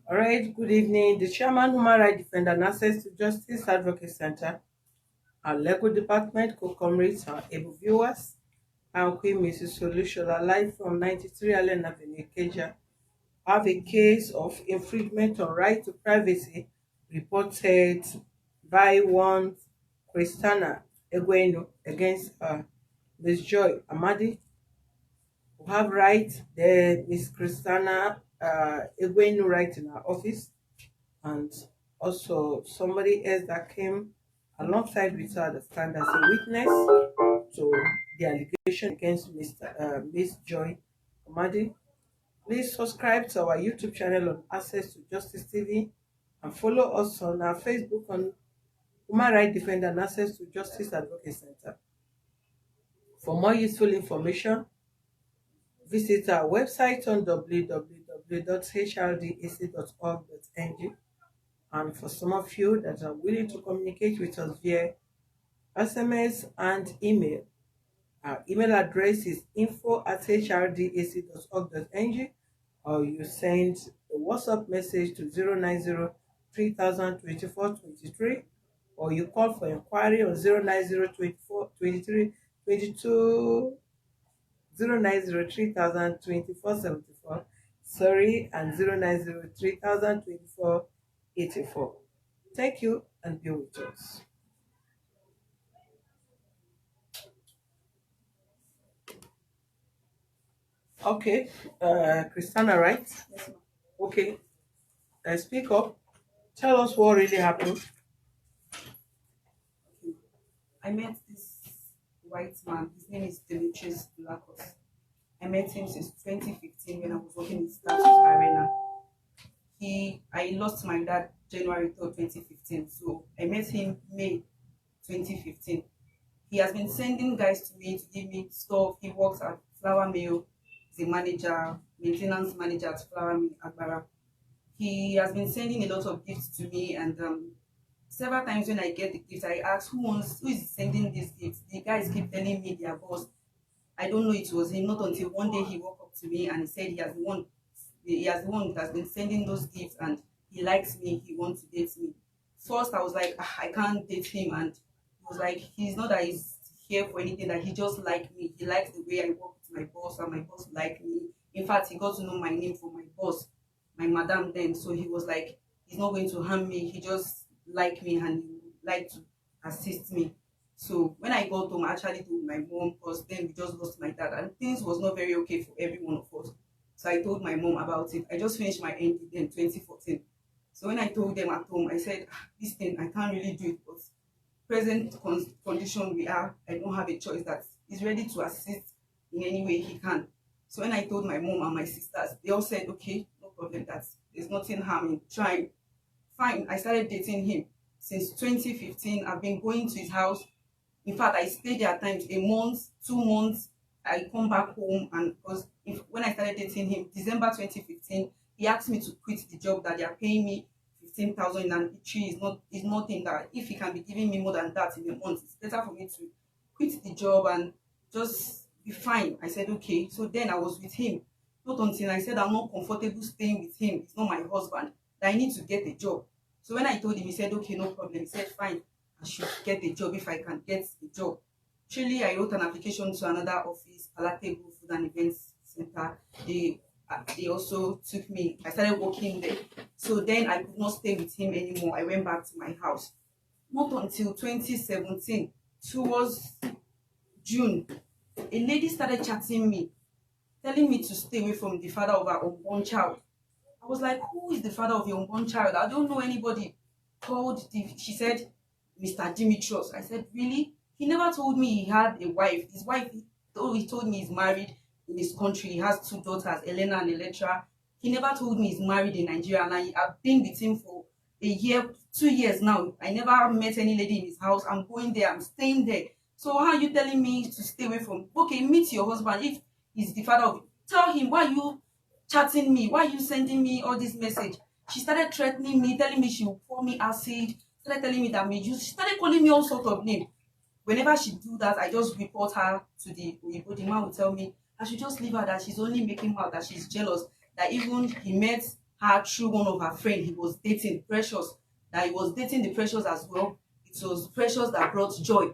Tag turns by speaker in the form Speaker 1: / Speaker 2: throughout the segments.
Speaker 1: All right, good evening. The Chairman, Human Rights Defender, and Access to Justice Advocate Center, our legal department, co-comrades, our able viewers, and Queen Mrs. Solushola, live from 93 Allen Avenue, Keja, have a case of infringement on right to privacy reported by one Christiana against Ms. Joy Amadin. We have right there, Miss Christiana right in our office, and also somebody else that came alongside with her to stand as a witness to the allegation against Miss Joy Amadi. Please subscribe to our YouTube channel on Access to Justice TV and follow us on our Facebook on Human Rights Defender and Access to Justice Advocate Center. For more useful information, visit our website on www.hrdac.org.ng. And for some of you that are willing to communicate with us via SMS and email, our email address is info@hrdac.org.ng, or you send a WhatsApp message to 090 3000 24 23, or you call for inquiry on 090 24 23 22 090 3000 24 74, sorry, and 090 3000 24 84. Thank you and be with us. Okay, Christiana, right?
Speaker 2: Yes, ma'am.
Speaker 1: Okay, speak up. Tell us what really happened.
Speaker 2: Okay. I met this white man. His name is Demetrius Blacos. I met him since 2015 when I was working in Status Arena. I lost my dad January 3rd, 2015. So I met him May 2015. He has been sending guys to me to give me stuff. He works at Flour Mill. He's a manager, maintenance manager at Flour Mill, Agbara. He has been sending a lot of gifts to me, and several times when I get the gifts, I ask who is sending these gifts. The guys keep telling me their boss. I don't know it was him. Not until one day he woke up to me and he said he has the one that has been sending those gifts, and he likes me. He wants to date me. First, I was like, I can't date him, and he was like, he's not that he's here for anything. That he just like me. He likes the way I work with my boss, and my boss like me. In fact, he got to know my name from my boss, my madam then. So he was like, he's not going to harm me. He just like me and he would like to assist me. So when I got home, I actually told my mom because then we just lost my dad and things was not very okay for every one of us. So I told my mom about it. I just finished my ND then 2014. So when I told them at home, I said, this thing, I can't really do it, but present condition we are, I don't have a choice that he's ready to assist in any way he can. So when I told my mom and my sisters, they all said, okay, no problem, that there's nothing harm in trying. Fine, I started dating him. Since 2015, I've been going to his house. In fact, I stayed there at times a month, 2 months. I come back home, and because if when I started dating him, December 2015, he asked me to quit the job that they are paying me 15,000 and each is nothing. That if he can be giving me more than that in a month, it's better for me to quit the job and just be fine. I said okay. So then I was with him. Not until I said I'm not comfortable staying with him. It's not my husband. That I need to get a job. So when I told him, he said okay, no problem. He said fine, I should get the job if I can get the job. Truly, I wrote an application to another office, Palatable Food and Events Center. They also took me. I started working there. So then I could not stay with him anymore. I went back to my house. Not until 2017, towards June, a lady started chatting me, telling me to stay away from the father of her unborn child. I was like, who is the father of your unborn child? I don't know anybody. She said, Mr. Dimitrios. I said, really? He never told me he had a wife. His wife, though he told me he's married in his country, he has two daughters, Elena and Electra. He never told me he's married in Nigeria, and I've been with him for a year, 2 years now. I never met any lady in his house. I'm going there, I'm staying there. So how are you telling me to stay away from? Okay, meet your husband if he's the father of. Tell him, why are you chatting me? Why are you sending me all this message? She started threatening me, telling me she will pour me acid. Started telling me that she started calling me all sorts of names. Whenever she do that, I just report her to the Oyibo. The man will tell me I should just leave her, that she's only making her, that she's jealous, that even he met her through one of her friends he was dating, Precious, that he was dating the Precious as well. It was Precious that brought joy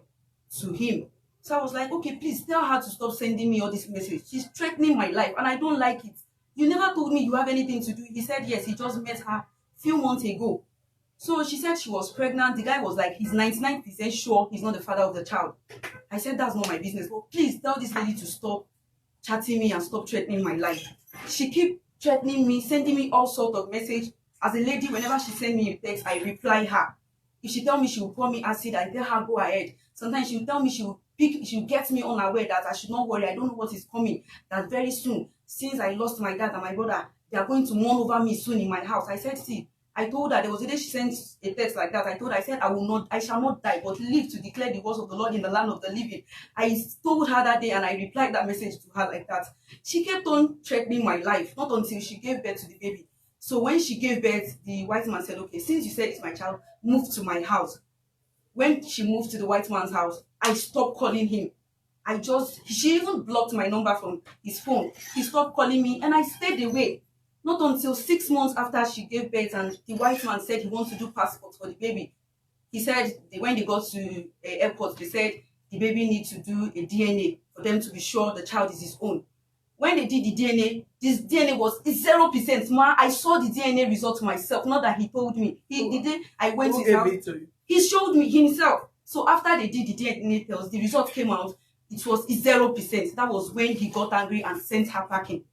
Speaker 2: to him. So I was like, okay, please tell her to stop sending me all this message. She's threatening my life and I don't like it. You never told me you have anything to do. He said yes, he just met her few months ago. So she said she was pregnant. The guy was like, he's 99% sure he's not the father of the child. I said, that's not my business. But please tell this lady to stop chatting me and stop threatening my life. She keep threatening me, sending me all sort of message. As a lady, whenever she send me a text, I reply her. If she tell me she will pour me acid, I tell her go ahead. Sometimes she will tell me she will get me unaware that I should not worry. I don't know what is coming. That very soon, since I lost my dad and my brother, they are going to mourn over me soon in my house. I said, see, I told her there was a day she sent a text like that. I said, I shall not die, but live to declare the words of the Lord in the land of the living. I told her that day and I replied that message to her like that. She kept on threatening my life, not until she gave birth to the baby. So when she gave birth, the white man said, okay, since you said it's my child, move to my house. When she moved to the white man's house, I stopped calling him. She even blocked my number from his phone. He stopped calling me and I stayed away. Not until 6 months after she gave birth and the white man said he wants to do passport for the baby. He said when they got to airport, they said the baby needs to do a DNA for them to be sure the child is his own. When they did the DNA, this DNA was 0%. Ma, I saw the DNA result myself, not that he told me. The day I went to his house, he showed me himself. So after they did the DNA test, the result came out, it was 0%. That was when he got angry and sent her packing.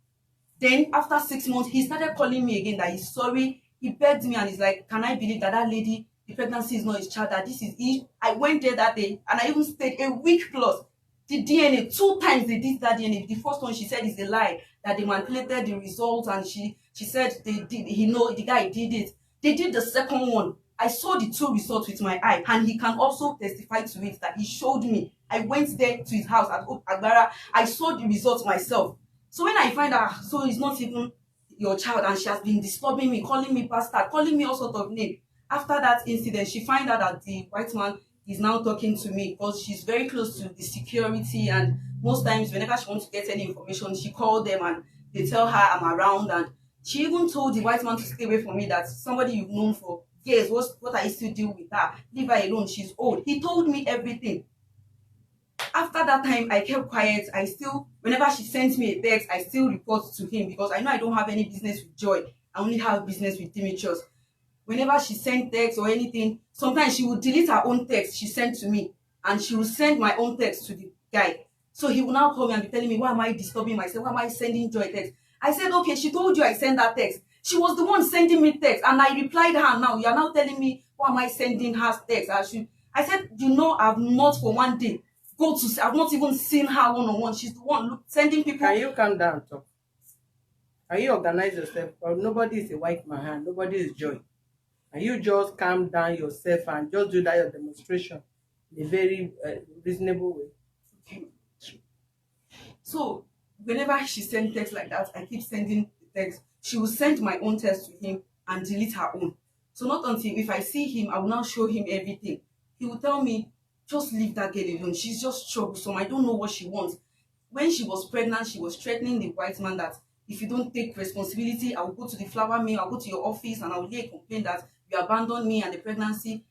Speaker 2: Then after 6 months, he started calling me again that he's sorry. He begged me and he's like, can I believe that lady, the pregnancy is not his child, that this is it? I went there that day and I even stayed a week plus. The DNA, 2 times they did that DNA. The first one she said is a lie, that they manipulated the results and she said the guy did it. They did the second one. I saw the 2 results with my eye and he can also testify to it that he showed me. I went there to his house at Agbara. I saw the results myself. So when I find out, so it's not even your child and she has been disturbing me, calling me bastard, calling me all sort of name. After that incident, she find out that the white man is now talking to me because she's very close to the security and most times whenever she wants to get any information, she call them and they tell her I'm around and she even told the white man to stay away from me, that somebody you've known for years, what are you still doing with her? Leave her alone, she's old. He told me everything. After that time, I kept quiet. I still, whenever she sends me a text, I still report to him because I know I don't have any business with Joy. I only have business with Demetrius. Whenever she sent text or anything, sometimes she would delete her own text she sent to me and she would send my own text to the guy. So he will now call me and be telling me, why am I disturbing myself? Why am I sending Joy text? I said, okay, she told you I sent that text. She was the one sending me text and I replied her now. You are now telling me, why am I sending her text? I said, you know, I've not for one day I've not even seen her one-on-one. She's the one sending people.
Speaker 1: Can you calm down, talk? Can you organize yourself? Nobody is a white man, nobody is Joy. And you just calm down yourself and just do that your demonstration in a very reasonable way.
Speaker 2: Okay. So whenever she sends text like that, I keep sending the text. She will send my own text to him and delete her own. So not until if I see him, I will now show him everything. He will tell me, just leave that girl alone. She's just troublesome. I don't know what she wants. When she was pregnant, she was threatening the white man that if you don't take responsibility, I will go to the flour mill, I'll go to your office and I will lay a complaint that you abandoned me and the pregnancy.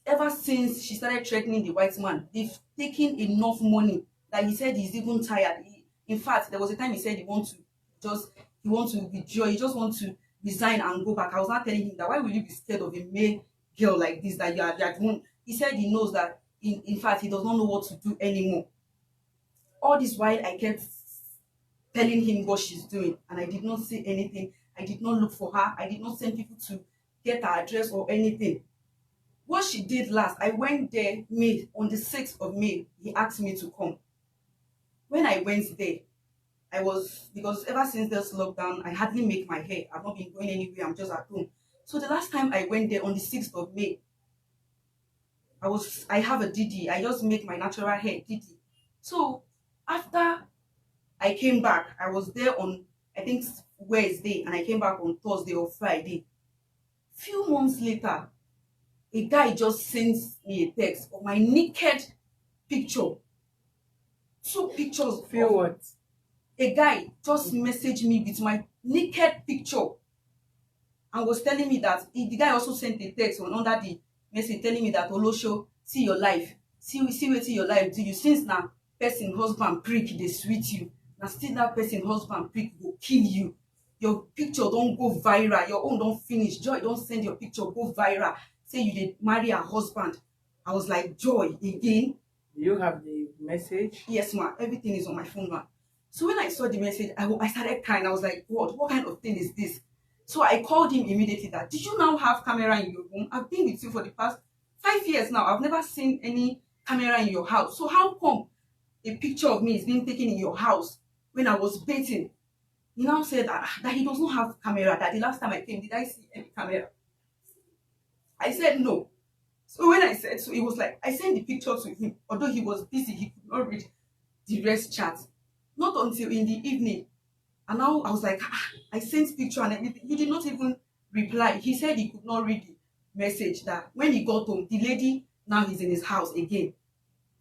Speaker 2: Ever since she started threatening the white man, they've taken enough money that he said he's even tired. In fact, there was a time he said he wants to withdraw, he just wants to resign and go back. I was not telling him that why will you be scared of a male girl like this, that you are that one. He said he knows that in fact he does not know what to do anymore. All this while I kept telling him what she's doing and I did not say anything. I did not look for her. I did not send people to get her address or anything. What she did last, I went there on the 6th of May. He asked me to come. When I went there, because ever since this lockdown, I hardly make my hair. I've not been going anywhere. I'm just at home. So the last time I went there on the 6th of May, I have a DD. I just make my natural hair DD. So after I came back, I was there on, I think, Wednesday, and I came back on Thursday or Friday. Few months later, a guy just sends me a text of my naked picture. 2 pictures.
Speaker 1: Feel what?
Speaker 2: A guy just messaged me with my naked picture. and was telling me that the guy also sent a text on under the message telling me that Olosho, see your life, see wetin your life do you, since na person husband prick dey sweet you, na still that person husband prick go kill you. Your picture don go viral, your own don finish. Joy don send your picture go viral, say you dey marry her husband. I was like, Joy, again?
Speaker 1: Do you have the message?
Speaker 2: Yes, ma. Everything is on my phone, ma. So when I saw the message, I started crying. I was like, what kind of thing is this? So I called him immediately that, did you now have camera in your room? I've been with you for the past 5 years now. I've never seen any camera in your house. So how come a picture of me is being taken in your house when I was bathing? He now said that he does not have camera, that the last time I came, did I see any camera? I said no. So when I said so, it was like I sent the picture to him. Although he was busy, he could not read the rest chat. Not until in the evening. And now I was like, I sent picture and everything. He did not even reply. He said he could not read the message, that when he got home, the lady now is in his house again.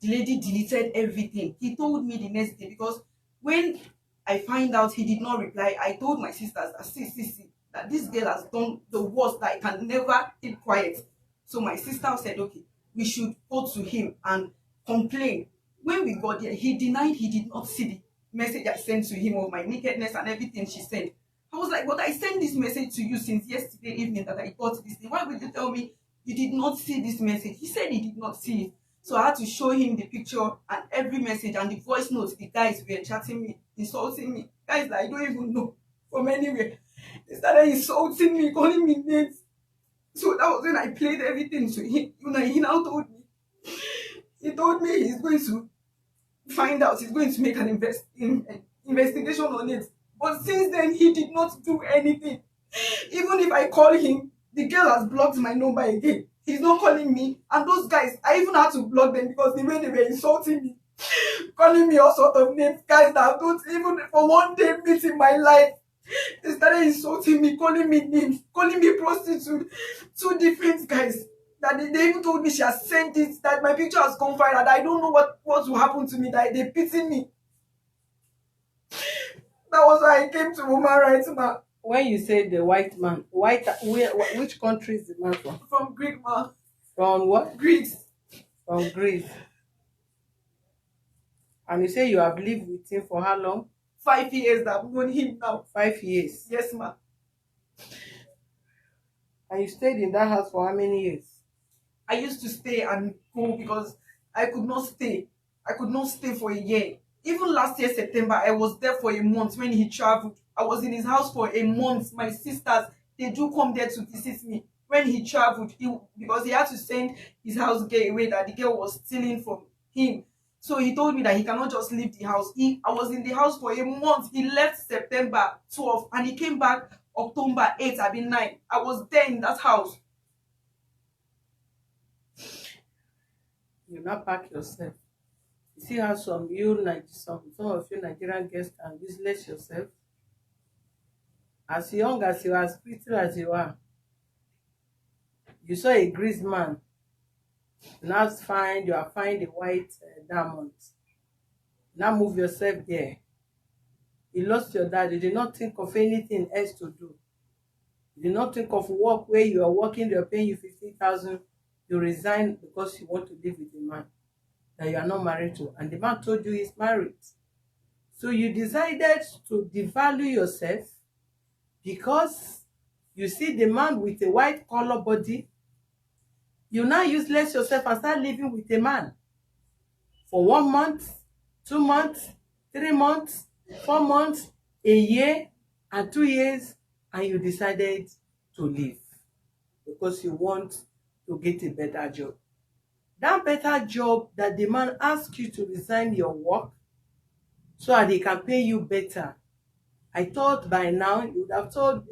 Speaker 2: The lady deleted everything. He told me the next day, because when I find out he did not reply, I told my sisters that see, that this girl has done the worst, that I can never keep quiet. So my sister said, okay, we should go to him and complain. When we got there, he denied he did not see the message I sent to him of my nakedness and everything she sent. I was like, but I sent this message to you since yesterday evening that I got this thing. Why would you tell me you did not see this message? He said he did not see it. So I had to show him the picture and every message and the voice notes the guys were chatting me, insulting me. Guys that I don't even know from anywhere. They started insulting me, calling me names. So that was when I played everything to him. He now told me. He told me he's going to find out, he's going to make an investigation on it. But since then, he did not do anything. Even if I call him, the girl has blocked my number again. He's not calling me. And those guys, I even had to block them because the way they were insulting me, calling me all sort of names, guys that I don't even for one day meet in my life. They started insulting me, calling me names, calling me prostitute. Two different guys. That they even told me she has sent it, that my picture has gone viral, that I don't know what will happen to me, that they pity me. That was why I came to woman rights, man.
Speaker 1: When you say the white man, which country is the man from?
Speaker 2: From Greek, man.
Speaker 1: From what?
Speaker 2: Greece.
Speaker 1: From Greece. And you say you have lived with him for how long?
Speaker 2: 5 years that I've known him now.
Speaker 1: 5 years.
Speaker 2: Yes, ma'am.
Speaker 1: And you stayed in that house for how many years?
Speaker 2: I used to stay and go because I could not stay. I could not stay for a year. Even last year, September, I was there for a month when he traveled. I was in his house for a month. My sisters, they do come there to visit me. When he traveled, because he had to send his house girl away that the girl was stealing from him. So he told me that he cannot just leave the house. I was in the house for a month. He left September 12th and he came back October 8th, I mean 9. I was there in that house.
Speaker 1: You not pack yourself. You see how some of you Nigerian guests can useless yourself. As young as you are, as pretty as you are, you saw a Greece man. Now you are finding the white diamonds. Now move yourself there. You lost your dad. You did not think of anything else to do. You did not think of work where you are working, they are paying you 50,000. You resign because you want to live with a man that you are not married to. And the man told you he's married. So you decided to devalue yourself because you see the man with a white collar body. You now useless yourself and start living with a man for 1 month, 2 months, 3 months, 4 months, a year, and 2 years, and you decided to leave because you want to get a better job. That better job that the man asks you to resign your work so that he can pay you better. I thought by now you would have told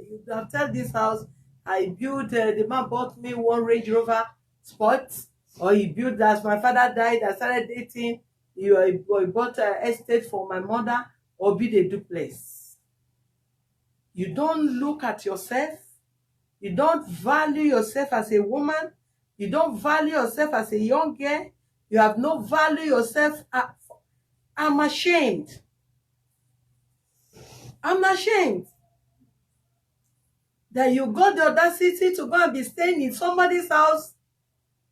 Speaker 1: this house, I built, the man bought me one Range Rover Sport, or he built that as my father died, I started dating, you bought an estate for my mother, or build a duplex. You don't look at yourself. You don't value yourself as a woman. You don't value yourself as a young girl. You have no value yourself. I'm ashamed. I'm ashamed. that you got the audacity to go and be staying in somebody's house.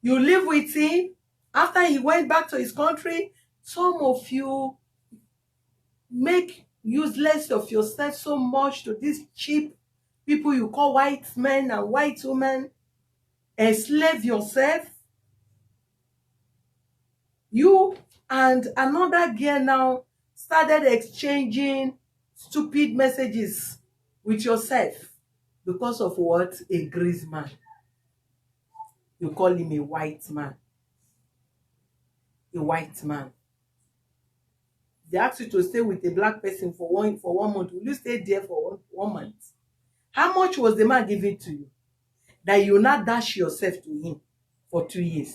Speaker 1: You live with him after he went back to his country. Some of you make useless of yourself so much to these cheap people you call white men and white women. Enslave yourself. You and another girl now started exchanging stupid messages with yourself because of what? A grease man. You call him a white man. A white man. They ask you to stay with a black person for one month. Will you stay there for one month? How much was the man giving to you that you not dash yourself to him for 2 years?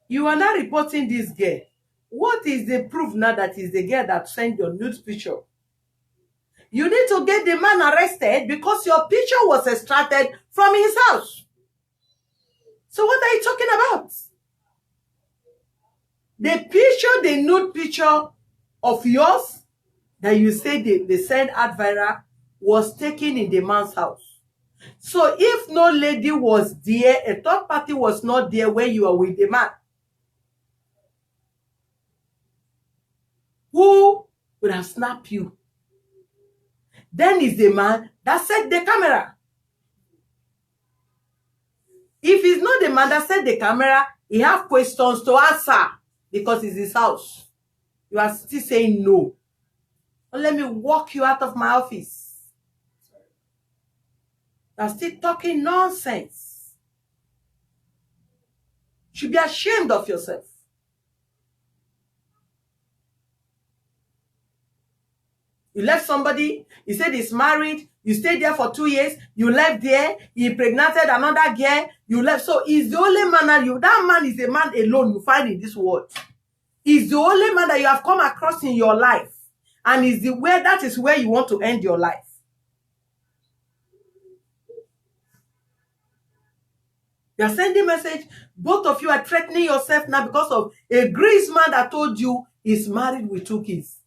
Speaker 1: You are not reporting this girl. What is the proof now that is the girl that sent your nude picture? You need to get the man arrested because your picture was extracted from his house. So what are you talking about? The picture, the nude picture of yours that you say they sent out viral was taken in the man's house. So if no lady was there, a third party was not there when you are with the man, who would have snapped you? Then is the man that set the camera. If it's not the man that set the camera, he have questions to answer because it's his house. You are still saying no. Don't let me walk you out of my office. You are still talking nonsense. You should be ashamed of yourself. You left somebody, he said he's married, you stayed there for 2 years, you left there, he impregnated another girl, you left. So he's the only man that man is a man alone you find in this world. He's the only man that you have come across in your life. And that is where you want to end your life. You are sending message, both of you are threatening yourself now because of a grease man that told you he's married with 2 kids.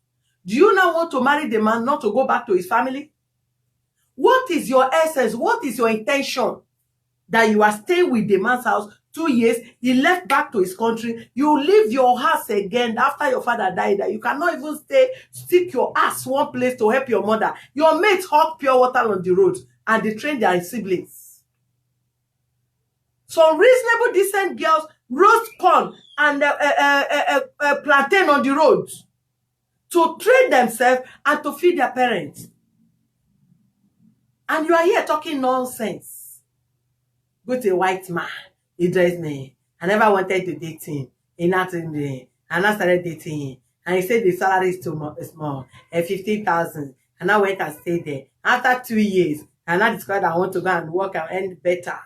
Speaker 1: Do you now want to marry the man, not to go back to his family? What is your essence? What is your intention? That you are staying with the man's house 2 years, he left back to his country, you leave your house again after your father died, that you cannot even stick your ass one place to help your mother. Your mates hawk pure water on the road and they train their siblings. Some reasonable, decent girls roast corn and plantain on the road to train themselves and to feed their parents. And you are here talking nonsense. Go to a white man. He dressed me. I never wanted to date him. He not in me. And I started dating him. And he said the salary is too small. 15,000. And I went and stayed there. After 2 years, and I discovered I want to go and work and earn better.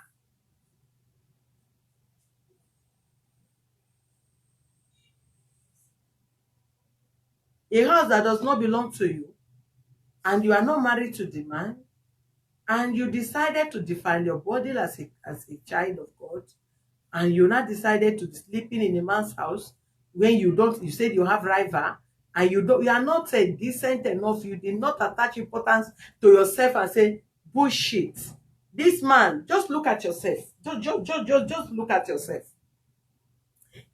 Speaker 1: A house that does not belong to you, and you are not married to the man, and you decided to define your body as a child of God, and you not decided to be sleeping in a man's house when you said you have rival, and you are not decent enough, you did not attach importance to yourself and say, bullshit. This man, just look at yourself. Just look at yourself.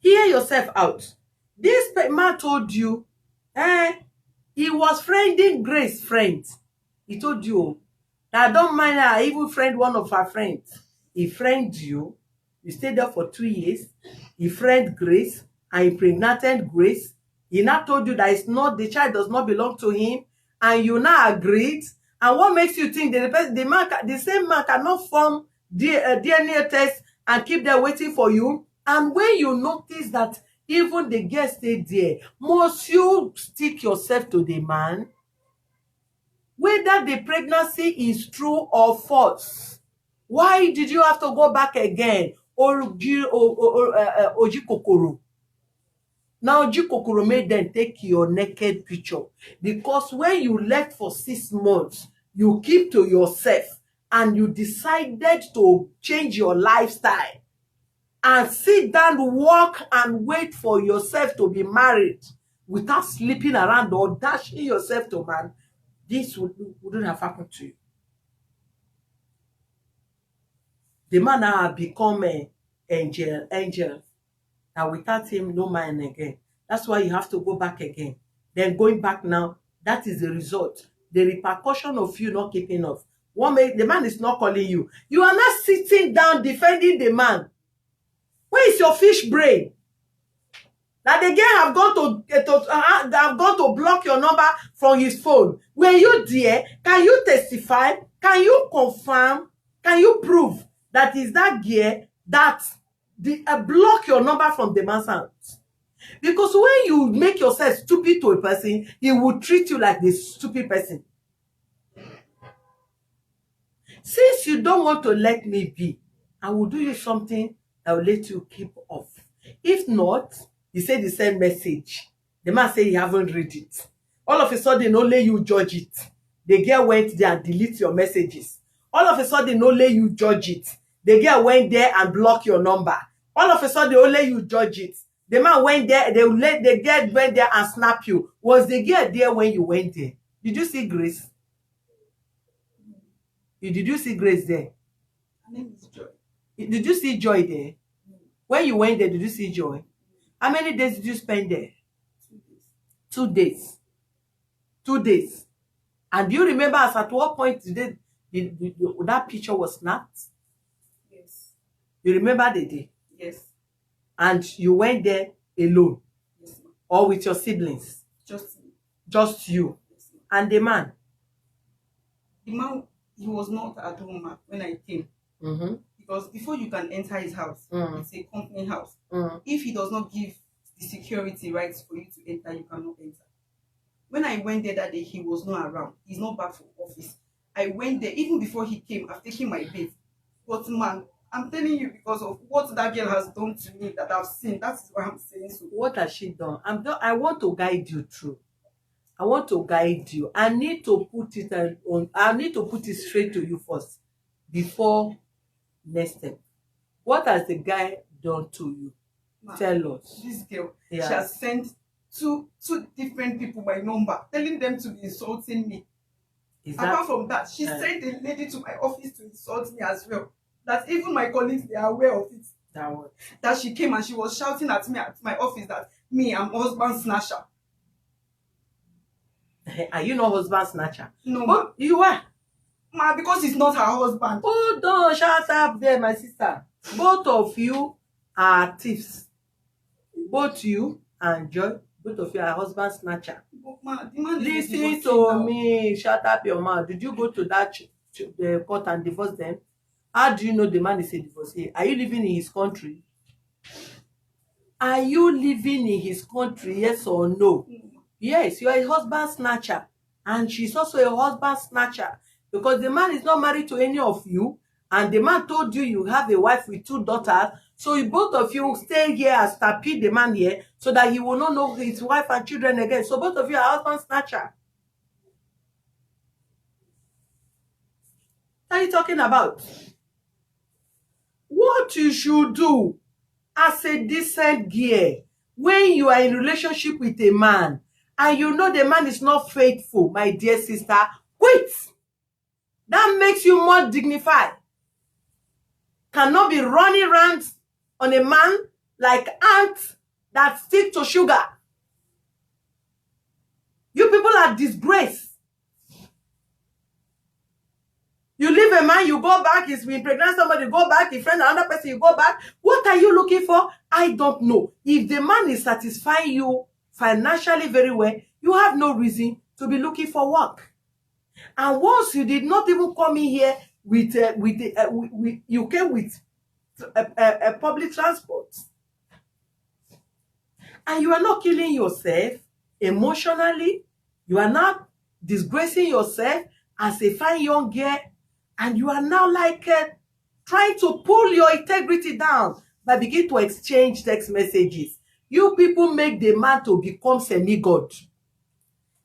Speaker 1: Hear yourself out. This man told you, he was friending Grace's friends. He told you, I don't mind her, I even friend one of her friends. He friended you. You stayed there for 2 years. He friended Grace and impregnated Grace. He now told you that the child does not belong to him, and you now agreed. And what makes you think that the same man cannot form DNA test and keep there waiting for you? And when you notice that even the girl stayed there, must you stick yourself to the man? Whether the pregnancy is true or false. Why did you have to go back again? Oji Kokoro. Now Oji Kokoro made them take your naked picture. Because when you left for 6 months, you keep to yourself and you decided to change your lifestyle and sit down, work and wait for yourself to be married. without sleeping around or dashing yourself to man, this wouldn't have happened to you. The man now have become an angel, and without him, no man again. That's why you have to go back again. Then going back now, that is the result. The repercussion of you not keeping up. The man is not calling you. You are not sitting down defending the man. Where is your fish brain? That the girl have gone to block your number from his phone. Were you there? Can you testify? Can you confirm? Can you prove that is that girl that block your number from the man's house? Because when you make yourself stupid to a person, he will treat you like the stupid person. Since you don't want to let me be, I will do you something that will let you keep off. If not, he said he sent message. The man said he haven't read it. All of a sudden, only you judge it. The girl went there and delete your messages. All of a sudden, only you judge it. The girl went there and block your number. All of a sudden, only you judge it. The man went there, the girl went there and snap you. Was the girl there when you went there? Did you see Grace? Did you see Grace there?
Speaker 2: Her name is Joy.
Speaker 1: Did you see Joy there? When you went there, did you see Joy? How many days did you spend there? 2 days. 2 days. 2 days. And do you remember at what point that picture was snapped?
Speaker 2: Yes.
Speaker 1: You remember the day?
Speaker 2: Yes.
Speaker 1: And you went there alone?
Speaker 2: Yes, ma'am.
Speaker 1: Or with your siblings?
Speaker 2: Just me.
Speaker 1: Just you?
Speaker 2: Yes, ma'am.
Speaker 1: And the man?
Speaker 2: The man, he was not at home, ma'am, when I came.
Speaker 1: Mm-hmm.
Speaker 2: Because before you can enter his house, it's a company house. If he does not give the security rights for you to enter, you cannot enter. When I went there that day, he was not around. He's not back from office. I went there, even before he came, I've taken my bath. But man, I'm telling you, because of what that girl has done to me that I've seen, that is why I'm saying so.
Speaker 1: What has she done? I want to guide you through. I want to guide you. I need to put it on. I need to put it straight to you first before next step. What has the guy done to you? Ma, tell us.
Speaker 2: This girl, she has sent two different people my number, telling them to be insulting me. Apart from that, she sent a lady to my office to insult me as well. That even my colleagues, they are aware of it. That she came and she was shouting at me at my office that me, I'm husband snatcher.
Speaker 1: Are you not husband snatcher?
Speaker 2: No, ma.
Speaker 1: You are.
Speaker 2: Ma, because he's not her husband.
Speaker 1: Oh, don't shut up there, my sister. Both of you are thieves. Both you and Joy, both of you are husband snatcher.
Speaker 2: But ma, the man
Speaker 1: listen to me. Shut up your mouth. Did you go to that court and divorce them? How do you know the man is a divorcee? Are you living in his country? Are you living in his country, yes or no? Yes, you are a husband snatcher. And she's also a husband snatcher. Because the man is not married to any of you. And the man told you you have a wife with 2 daughters. So you both of you stay here and stampede the man here so that he will not know his wife and children again. So both of you are husband snatcher. What are you talking about? What you should do as a decent girl when you are in relationship with a man and you know the man is not faithful, my dear sister, quit. That makes you more dignified. Cannot be running around on a man like ants that stick to sugar. You people are disgrace. You leave a man, you go back, he's been pregnant, somebody go back, he friend another person, you go back. What are you looking for? I don't know. If the man is satisfying you financially very well, you have no reason to be looking for work. And once you did not even come in here you came with a public transport. And you are not killing yourself emotionally. You are not disgracing yourself as a fine young girl. And you are now like trying to pull your integrity down by beginning to exchange text messages. You people make the man to become semi-god.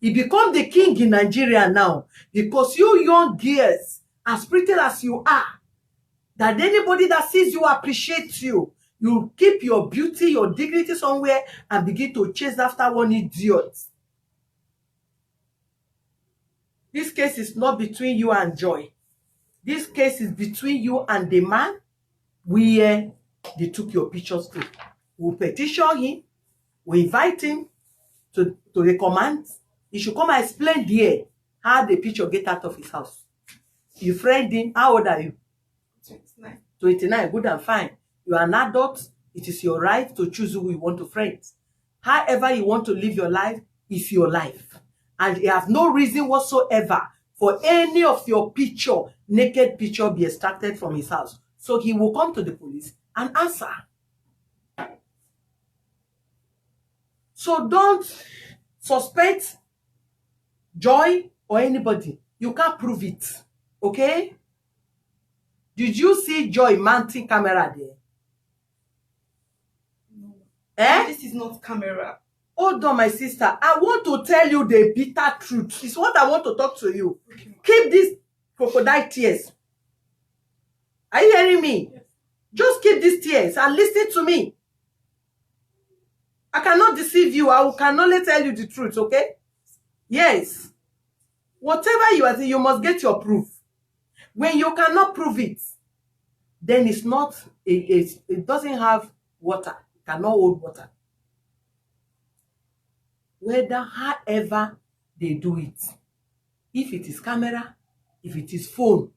Speaker 1: He become the king in Nigeria now. Because you young girls, as pretty as you are, that anybody that sees you appreciates you. You keep your beauty, your dignity somewhere and begin to chase after one idiot. This case is not between you and Joy. This case is between you and the man where they took your pictures to. We'll petition him. We invite him to the command. He should come and explain there how the picture get out of his house. You friend him. How old are you?
Speaker 2: 29.
Speaker 1: 29. Good and fine. You are an adult. It is your right to choose who you want to friend. However you want to live your life is your life. And you have no reason whatsoever for any of your picture, naked picture, be extracted from his house. So he will come to the police and answer. So don't suspect Joy or anybody. You can't prove it. Okay? Did you see Joy mounting camera there?
Speaker 2: No.
Speaker 1: Eh?
Speaker 2: This is not camera.
Speaker 1: Hold on, my sister. I want to tell you the bitter truth. It's what I want to talk to you.
Speaker 2: Okay.
Speaker 1: Keep these crocodile tears. Are you hearing me?
Speaker 2: Yes.
Speaker 1: Just keep these tears and listen to me. I cannot deceive you. I can only tell you the truth, okay? Yes. Whatever you are saying, you must get your proof. When you cannot prove it, then it's not, it doesn't have water. It cannot hold water. Whether, however they do it, if it is camera, if it is phone,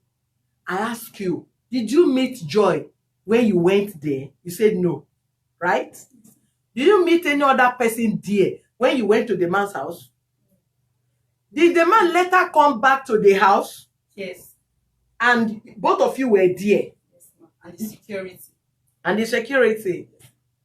Speaker 1: I ask you, did you meet Joy when you went there? You said no, right? Did you meet any other person there when you went to the man's house? Did the man later come back to the house?
Speaker 2: Yes.
Speaker 1: And both of you were there?
Speaker 2: Yes, ma'am. And the security.
Speaker 1: And the security?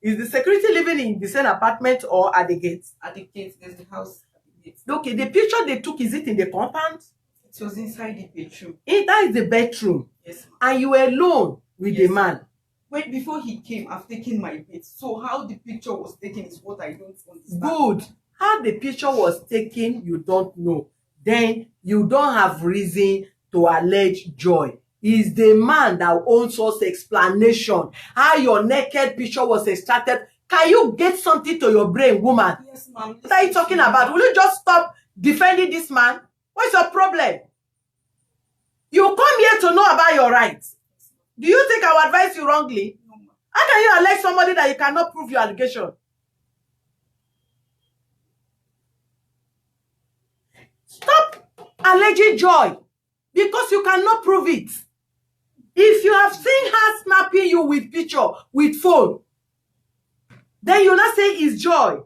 Speaker 1: Is the security living in the same apartment or at the gate?
Speaker 2: At the gate, there's the house at the gate.
Speaker 1: Okay, the picture they took, is it in the compound?
Speaker 2: It was inside the bedroom.
Speaker 1: That is the bedroom.
Speaker 2: Yes, ma'am.
Speaker 1: And you were alone with the man.
Speaker 2: Wait, before he came, I've taken my bait. So how the picture was taken is what I don't understand.
Speaker 1: Good. How the picture was taken, you don't know. Then you don't have reason to allege Joy. Is the man that owns us explanation how your naked picture was extracted. Can you get something to your brain, woman?
Speaker 2: Yes, ma'am.
Speaker 1: What are you talking about? Will you just stop defending this man? What's your problem? You come here to know about your rights. Do you think I will advise you wrongly?
Speaker 2: No, ma'am.
Speaker 1: How can you allege somebody that you cannot prove your allegation? Stop alleging Joy because you cannot prove it. If you have seen her snapping you with picture, with phone, then you not say it's Joy.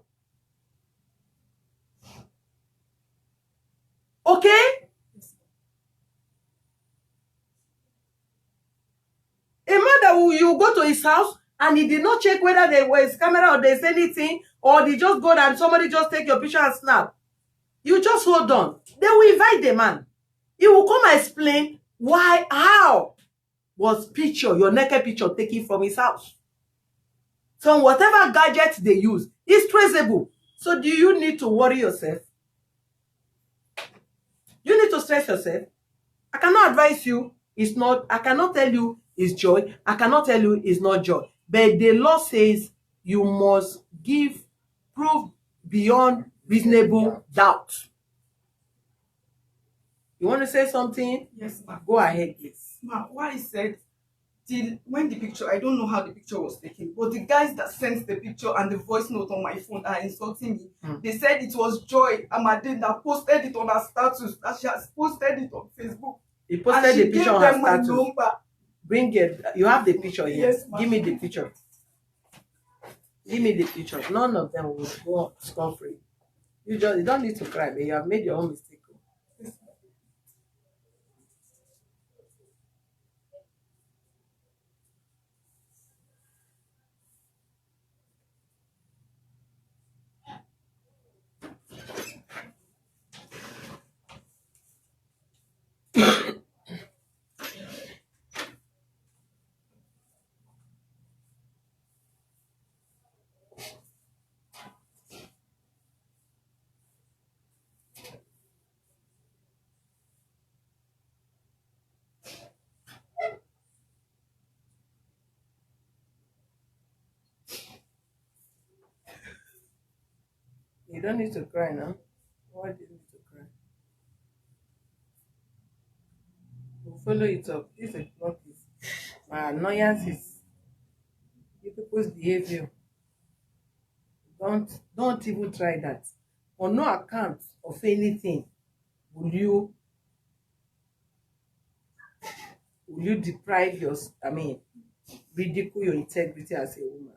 Speaker 1: Okay? A man that you go to his house and he did not check whether there was camera or there's anything, or they just go and somebody just take your picture and snap. You just hold on. They will invite the man. He will come and explain why, how was picture, your naked picture, taken from his house. So whatever gadget they use is traceable. So do you need to worry yourself? You need to stress yourself. I cannot advise you. It's not. I cannot tell you it's Joy. I cannot tell you it's not Joy. But the law says you must give proof beyond reasonable doubt. You want to say something?
Speaker 2: Yes, ma'am.
Speaker 1: Go ahead, please.
Speaker 2: Ma'am, why I said when the picture, I don't know how the picture was taken, but the guys that sent the picture and the voice note on my phone are insulting me. They said it was Joy Amadin that posted it on her status, that she has posted it on Facebook.
Speaker 1: He posted the picture on her status.
Speaker 2: Number.
Speaker 1: Bring it. You have the picture here.
Speaker 2: Yes,
Speaker 1: give me the picture. Give me the picture. None of them will go scot-free. You don't need to cry, but you have made your own mistake. don't need to cry now. Why do you need to cry? We'll follow it up. This is a plot twist. My annoyance is you people's behavior. Don't even try that. On no account of anything will you deprive your, ridicule your integrity as a woman.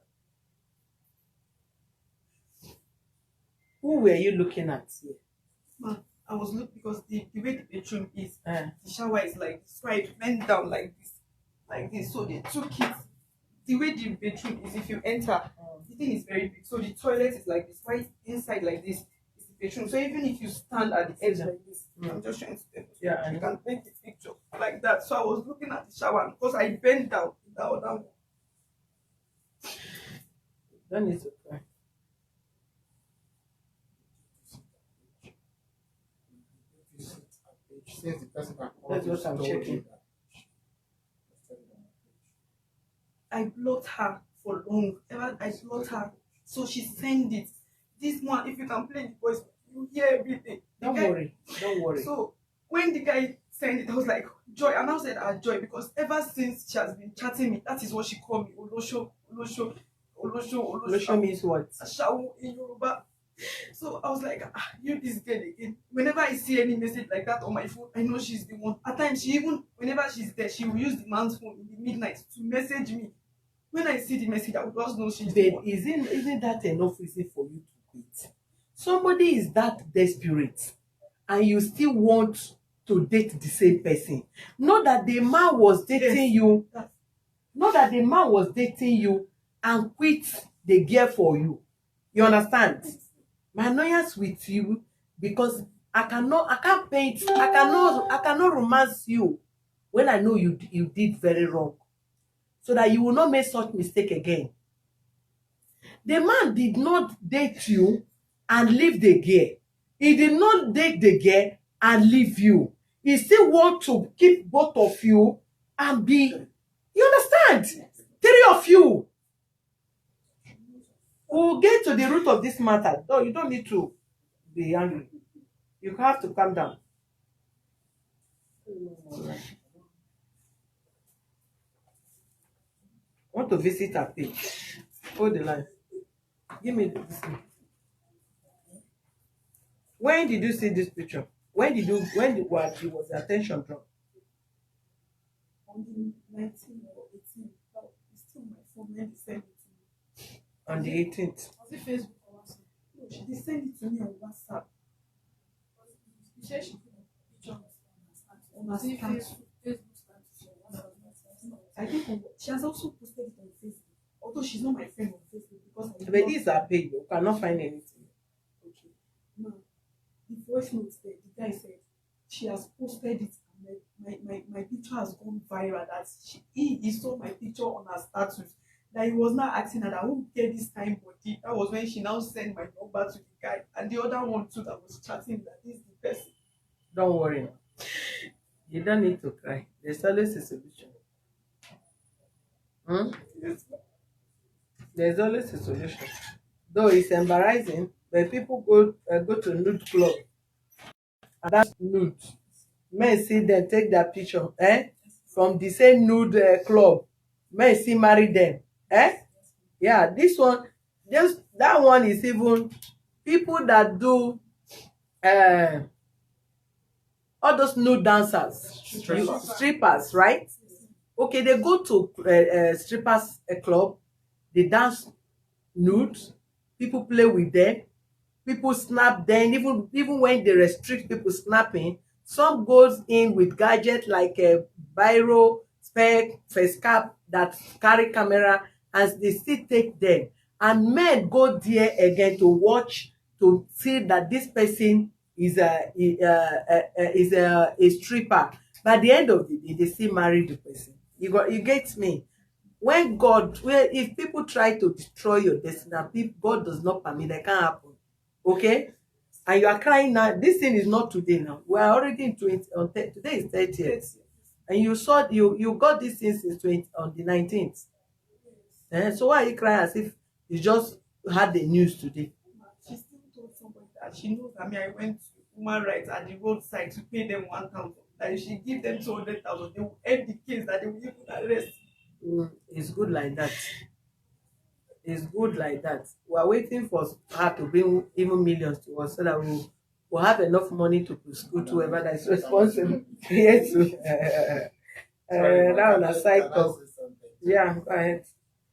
Speaker 1: Who were you looking at here?
Speaker 2: Man, I was looking because the way the bedroom is,
Speaker 1: Uh,
Speaker 2: the shower is like this. So I bent down like this. Like this. So they took it. The way the bedroom is, if you enter, the thing is very big. So the toilet is like this. Right inside like this is the bedroom. So even if you stand at the edge like this, I'm just trying to
Speaker 1: Yeah,
Speaker 2: you can make the picture like that. So I was looking at the shower and because I bent down, down.
Speaker 1: don't need to cry.
Speaker 3: Since the person can
Speaker 1: That's what I'm checking.
Speaker 2: I blocked her for long. Ever I blocked her. So she sent it. This one, if you can play the voice, you hear everything.
Speaker 1: Don't worry.
Speaker 2: So when the guy sent it, I was like, Joy. And I said, Joy, because ever since she has been chatting me, that is what she called me. Olosho.
Speaker 1: Olosho means what?
Speaker 2: Ashawo in Yoruba. So I was like, you this girl again. Whenever I see any message like that on my phone, I know she's the one. At times, whenever she's there, she will use the man's phone in the midnight to message me. When I see the message, I would just know she's the one.
Speaker 1: Isn't that enough reason for you to quit? Somebody is that desperate, and you still want to date the same person. Not that the man was dating you. Not that the man was dating you and quit the girl for you. You understand? My annoyance with you because I can't paint, I cannot romance you when I know you did very wrong. So that you will not make such mistake again. The man did not date you and leave the girl. He did not date the girl and leave you. He still want to keep both of you and be, you understand? Three of you. We'll get to the root of this matter. No, you don't need to be angry. You have to calm down. I want to visit her page. Hold the line. Give me this thing. When did you see this picture? When was the attention drawn?
Speaker 2: On the 19th or 18th. It's still my phone when they sent it to me.
Speaker 1: On the 18th.
Speaker 2: Was it Facebook or WhatsApp? No, they sent it to me on WhatsApp. She said she put a picture on her status. I think she has also posted it on Facebook. Although she's not my friend on Facebook because
Speaker 1: But this is her page. You cannot find anything.
Speaker 2: Okay. No. The voice notes there, the guy said she has posted it and my picture has gone viral that he saw my picture on her status. That he was not asking her that who get this time body. That was when she now sent my number to the guy. And the other one too that was chatting that this is the person.
Speaker 1: Don't worry. You don't need to cry. There's always a solution.
Speaker 2: Yes.
Speaker 1: There's always a solution. Though it's embarrassing, but people go to nude club. And that's nude. Men see them take their picture from the same nude club. Men see marry them. Yeah, this one, just that one is even people that do all those nude dancers, strippers, right? Okay, they go to strippers club, they dance nude, people play with them, people snap them, even when they restrict people snapping, some goes in with gadget like a biro, spec, face cap that carry camera, and they still take them. And men go there again to watch, to see that this person is a stripper. By the end of the day, they still marry the person. You get me? If people try to destroy your destiny, God does not permit, that can't happen. Okay? And you are crying now. This thing is not today now. We are already in 20. Today is 30th. And you got this thing since on the 19th. So why are you crying as if you just had the news today?
Speaker 2: She still told somebody and she knows that me, I went to human rights at the roadside to pay them 1,000. That if she give them 200,000, they will end the case, that they will even arrest.
Speaker 1: It's good like that. It's good like that. We are waiting for her to bring even millions to us so that we'll have enough money to prosecute whoever that is responsible. Yes. That on a side talk. Yeah, go ahead.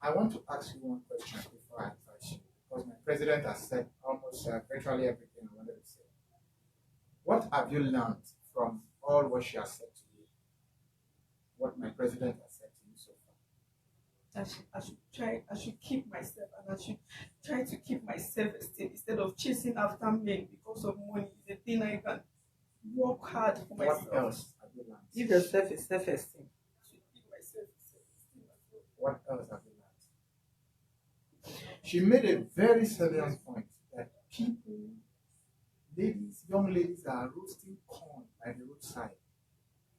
Speaker 3: I want to ask you one question before I advise you, because my president has said almost virtually everything I wanted to say. What have you learned from all what she has said to you? What my president has said to you so far?
Speaker 2: I should keep myself, and I should try to keep my self-esteem instead of chasing after men because of money. It's a thing I can work hard for myself.
Speaker 3: What else have you learned?
Speaker 1: Give yourself a self-esteem.
Speaker 3: What else have you learned? She made a very salient point that people, ladies, young ladies are roasting corn by the roadside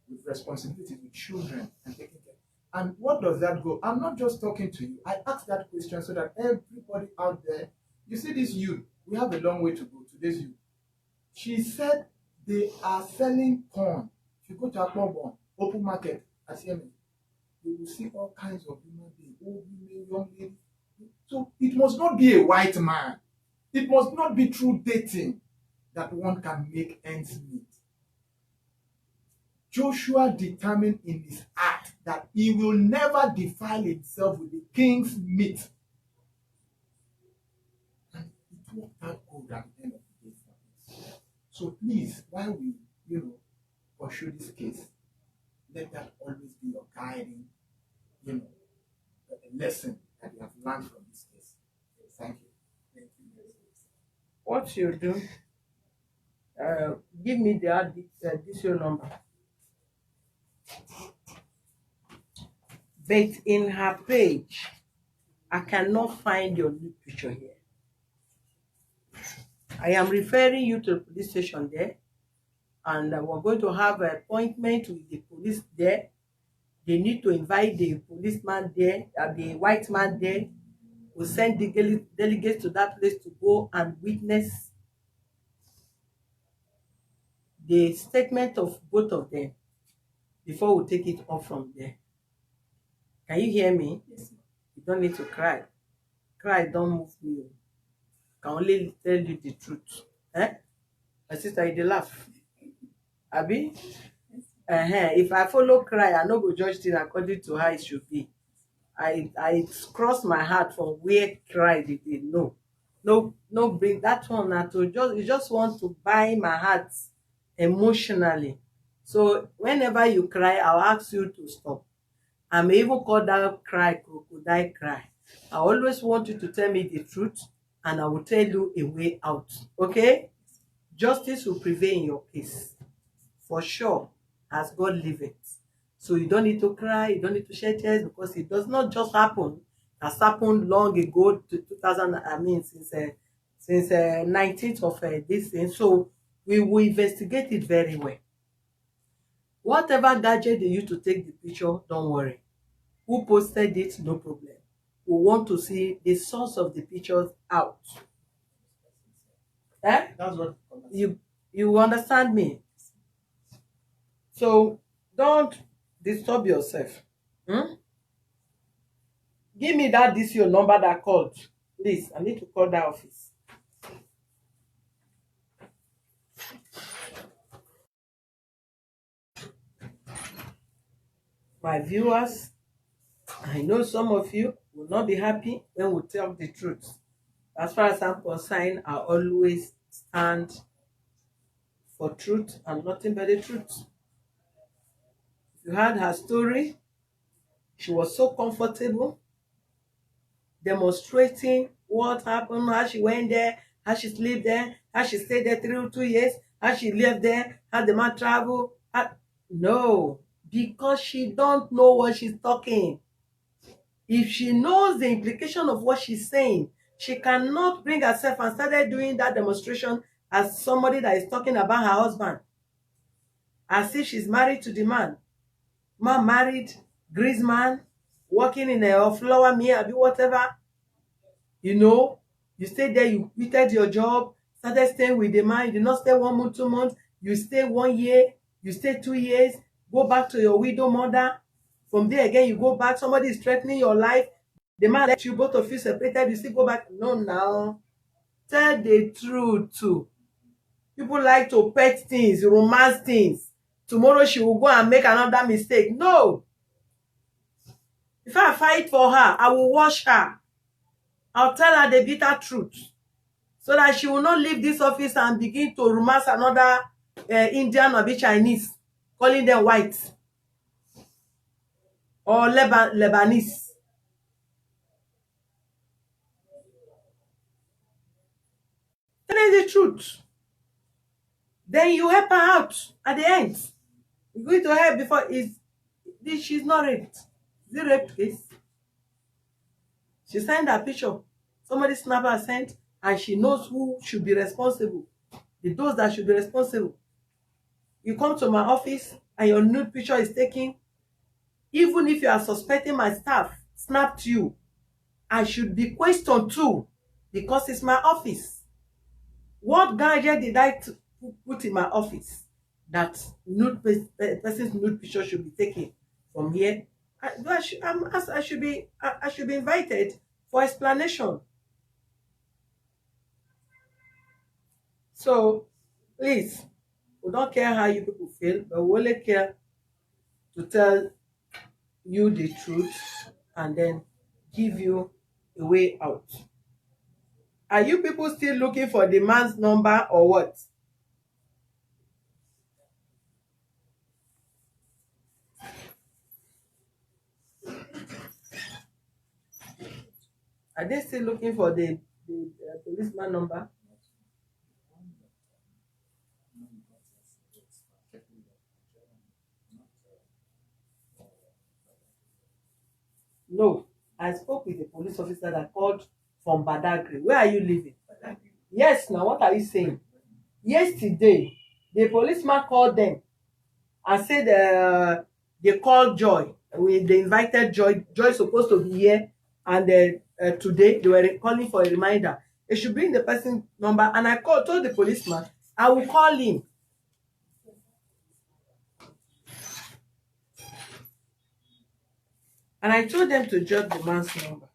Speaker 3: with responsibilities with children and taking care. And what does that go? I'm not just talking to you. I asked that question so that everybody out there, you see this youth, we have a long way to go, today's youth. She said they are selling corn. If you go to Akbobon, open market, at CMA, you will see all kinds of human beings, old women, young ladies. So it must not be a white man. It must not be through dating that one can make ends meet. Joshua determined in his heart that he will never defile himself with the king's meat. And it worked out good at the end of the day for him. So please, while we, pursue this case, let that always be your guiding, a lesson that you have learned from this case. Thank you. Thank you.
Speaker 1: What you do, give me this your number. But in her page, I cannot find your new picture here. I am referring you to the police station there, and we're going to have an appointment with the police there. They need to invite the policeman there, the white man there. We'll send the delegates to that place to go and witness the statement of both of them before we take it off from there. Can you hear me?
Speaker 2: Yes.
Speaker 1: You don't need to cry. Cry don't move me. I can only tell you the truth. My sister, you dey laugh. Abi? If I follow cry, I no go judge things according to how it should be. I cross my heart from where cry they dey. No, bring that one at all. You just want to buy my heart emotionally. So whenever you cry, I'll ask you to stop. I may even call that cry crocodile cry. I always want you to tell me the truth, and I will tell you a way out. Okay? Justice will prevail in your case. For sure, as God liveth. So you don't need to cry, you don't need to shed tears, because it does not just happen. It has happened long ago, to 2000, since 19th of this thing. So we will investigate it very well. Whatever gadget they used to take the picture, don't worry. Who posted it, no problem. We want to see the source of the pictures out.
Speaker 3: That's what
Speaker 1: you understand me? So don't disturb yourself. Give me this your number that called. Please, I need to call that office. My viewers, I know some of you will not be happy when we tell the truth. As far as I'm concerned, I always stand for truth and nothing but the truth. If you heard her story, she was so comfortable, demonstrating what happened, how she went there, how she slept there, how she stayed there 2 years, how she lived there, how the man traveled. No, because she don't know what she's talking. If she knows the implication of what she's saying, she cannot bring herself and started doing that demonstration as somebody that is talking about her husband, as if she's married to the man. Man married, grease man, working in a flower mill, whatever. You stayed there, you quitted your job, started staying with the man. You did not stay 1 month, 2 months. You stay 1 year. You stay 2 years. Go back to your widow mother. From there again, you go back. Somebody is threatening your life. The man left you. Both of you separated. You still go back. No, now. Tell the truth too. People like to pet things, romance things. Tomorrow she will go and make another mistake. No. If I fight for her, I will wash her. I'll tell her the bitter truth, so that she will not leave this office and begin to romance another Indian or Chinese, calling them white or Lebanese. Tell her the truth. Then you help her out at the end. You're going to help before she's not raped. Is it rape case? She sent her picture. Somebody snap her sent, and she knows who should be responsible. Those that should be responsible. You come to my office and your nude picture is taken. Even if you are suspecting my staff snapped you, I should be questioned too, because it's my office. What gadget did I put in my office that person's nude picture should be taken from here? I should be invited for explanation. So please, we don't care how you people feel, but we only care to tell you the truth and then give you a way out. Are you people still looking for the man's number or what? Are they still looking for the policeman number? No, I spoke with a police officer that called from Badagry. Where are you living? Badagry. Yes, now what are you saying? Yesterday, the policeman called them and said they called Joy. They invited Joy. Joy is supposed to be here, and today they were calling for a reminder. They should bring the person number, and I told the policeman I will call him. And I told them to jot the man's number.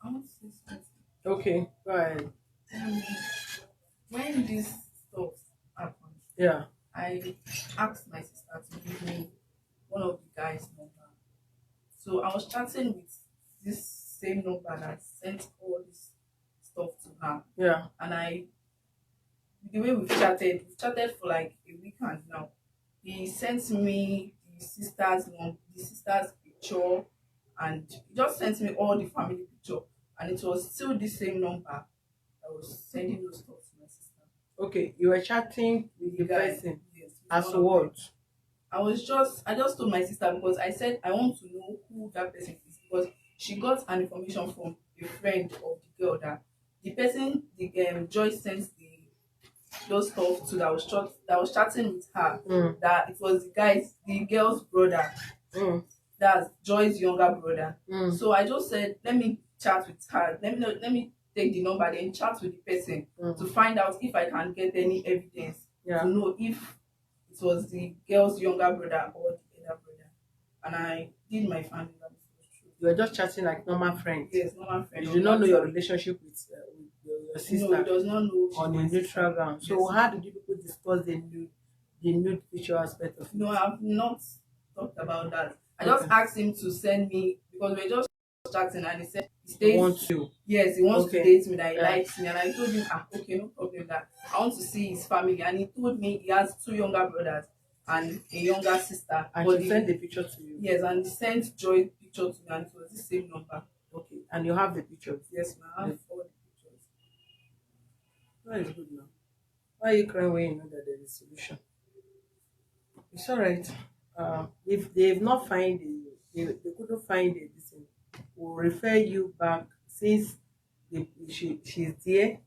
Speaker 2: I want to say something.
Speaker 1: Okay, go ahead.
Speaker 2: When this stuff happened,
Speaker 1: Yeah.
Speaker 2: I asked my sister to give me one of the guys' number. So I was chatting with this same number that sent all this stuff to her.
Speaker 1: Yeah.
Speaker 2: And the way we've chatted for like a weekend now. He sent me the sister's picture, and he just sent me all the family picture, and it was still the same number that was sending those stuff to my sister.
Speaker 1: Okay, you were chatting with the person.
Speaker 2: Yes.
Speaker 1: As what?
Speaker 2: I just told my sister, because I said I want to know who that person is, because she got an information from a friend of the girl that the person Joyce sent those stuff to, that was chatting with her, that it was the girl's brother. That's Joy's younger brother. So I just said, let me chat with her. Let me take the number and chat with the person to find out if I can get any evidence to know if it was the girl's younger brother or the elder brother. And I did my family.
Speaker 1: You were just chatting like normal friends.
Speaker 2: Yes, normal friends.
Speaker 1: You do not know your relationship with your sister.
Speaker 2: No, it does not know
Speaker 1: on a neutral ground. So
Speaker 2: yes.
Speaker 1: How did you people discuss the nude picture aspect of it?
Speaker 2: No, I've not talked about that. I just asked him to send me, because we were just chatting, and he said he stays.
Speaker 1: He wants you.
Speaker 2: Yes, he wants to date me, that he likes me, and I told him, okay, no problem, that I want to see his family. And he told me he has 2 younger brothers, and a younger sister.
Speaker 1: And
Speaker 2: But
Speaker 1: she sent the picture to you.
Speaker 2: Yes, and he sent Joy picture to me, and it was the same number.
Speaker 1: Okay. And you have the pictures.
Speaker 2: Yes, ma'am. I have all the pictures.
Speaker 1: That is good now. Why are you crying when you know that there is a solution? It's all right. If they've not find they couldn't find it, listen, we'll refer you back since she's there.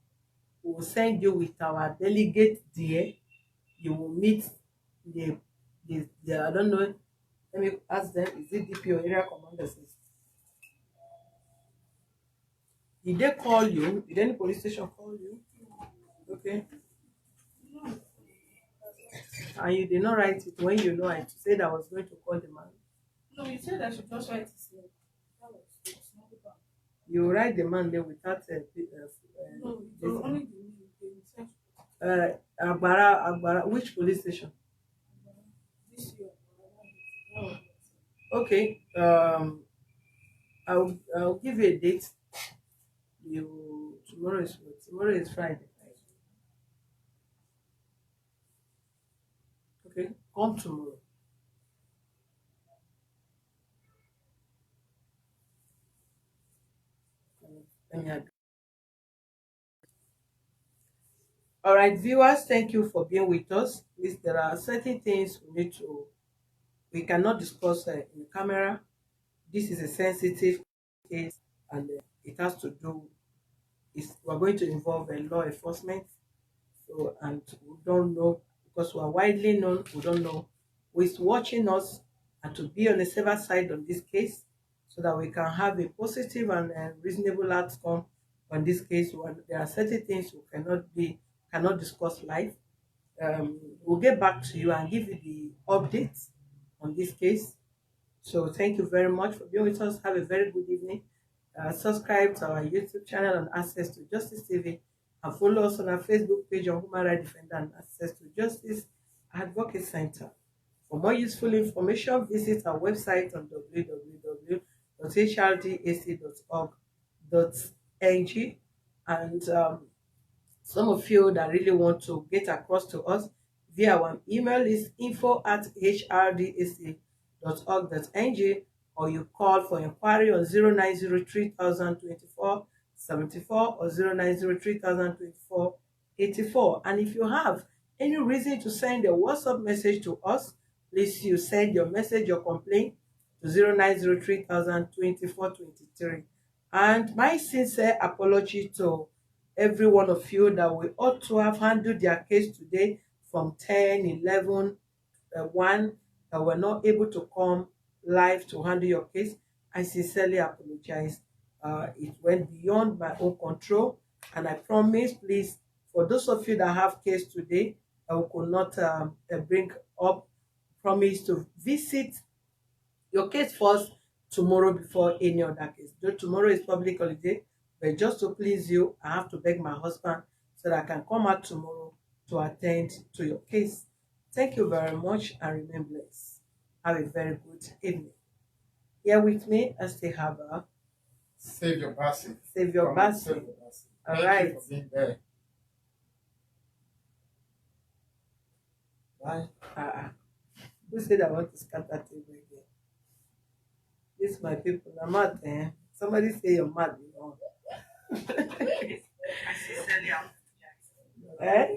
Speaker 1: We'll send you with our delegate there. You will meet the I don't know. Let me ask them, is it DP or area commander? Did they call you? Did any police station call you? Okay. And you did not write it when you know I said I was going to call the man.
Speaker 2: No, you said I should just write his name. That was it. It's not about.
Speaker 1: You write the man there without
Speaker 2: No, it was only the name.
Speaker 1: Agbara, which police station?
Speaker 2: This year.
Speaker 1: Okay. I'll give you a date. Tomorrow is what? Tomorrow is Friday. Okay, come tomorrow. All right, viewers, thank you for being with us. Please, there are certain things we cannot discuss in camera. This is a sensitive case, and it has to do. We're going to involve law enforcement. So, and we don't know, because we are widely known. We don't know who is watching us, and to be on the safer side on this case, so that we can have a positive and reasonable outcome on this case. There are certain things we cannot discuss live. We'll get back to you and give you the updates on this case. So thank you very much for being with us. Have a very good evening. Subscribe to our YouTube channel and Access to Justice TV, and follow us on our Facebook page on Human Rights Defender and Access to Justice Advocate Center. For more useful information, visit our website on www.hrdac.org.ng. And some of you that really want to get across to us via our email is info@hrdac.org.ng, or you call for inquiry on 0903-024-74 or 0903-024-84. And if you have any reason to send a WhatsApp message to us, please you send your message, your complaint to 0903-024-23. And my sincere apology to every one of you that we ought to have handled their case today from 10, 11, 1, that were not able to come live to handle your case. I sincerely apologize. It went beyond my own control, and I promise, please, for those of you that have case today, I could not bring up, promise to visit your case first tomorrow before any other case. Though tomorrow is public holiday, but just to please you, I have to beg my husband so that I can come out tomorrow to attend to your case. Thank you very much, and remain blessed. Have a very good evening. Here with me, I still have
Speaker 3: Savior Bassi.
Speaker 1: Savior Bassi. All right.
Speaker 3: Thank you for being there. Bye.
Speaker 1: Who said I want to scatter table again? This my people. I'm mad, eh? Somebody say you're mad, you know.
Speaker 2: I sincerely apologize.
Speaker 1: Eh?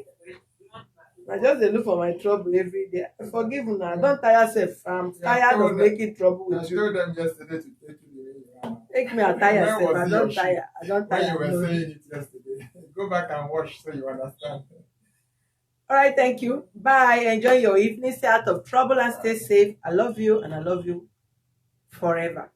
Speaker 1: I just dey look for my trouble every day. Forgive me now. Don't tire yourself. I'm tired of making trouble with you.
Speaker 3: I told them yesterday to take you the way you are.
Speaker 1: Take me, I tire yourself. I don't tire. I don't
Speaker 3: When
Speaker 1: tire.
Speaker 3: you were
Speaker 1: No.
Speaker 3: saying it yesterday. Go back and watch so you understand.
Speaker 1: All right, thank you. Bye. Enjoy your evening. Stay out of trouble and stay safe. I love you, and I love you forever.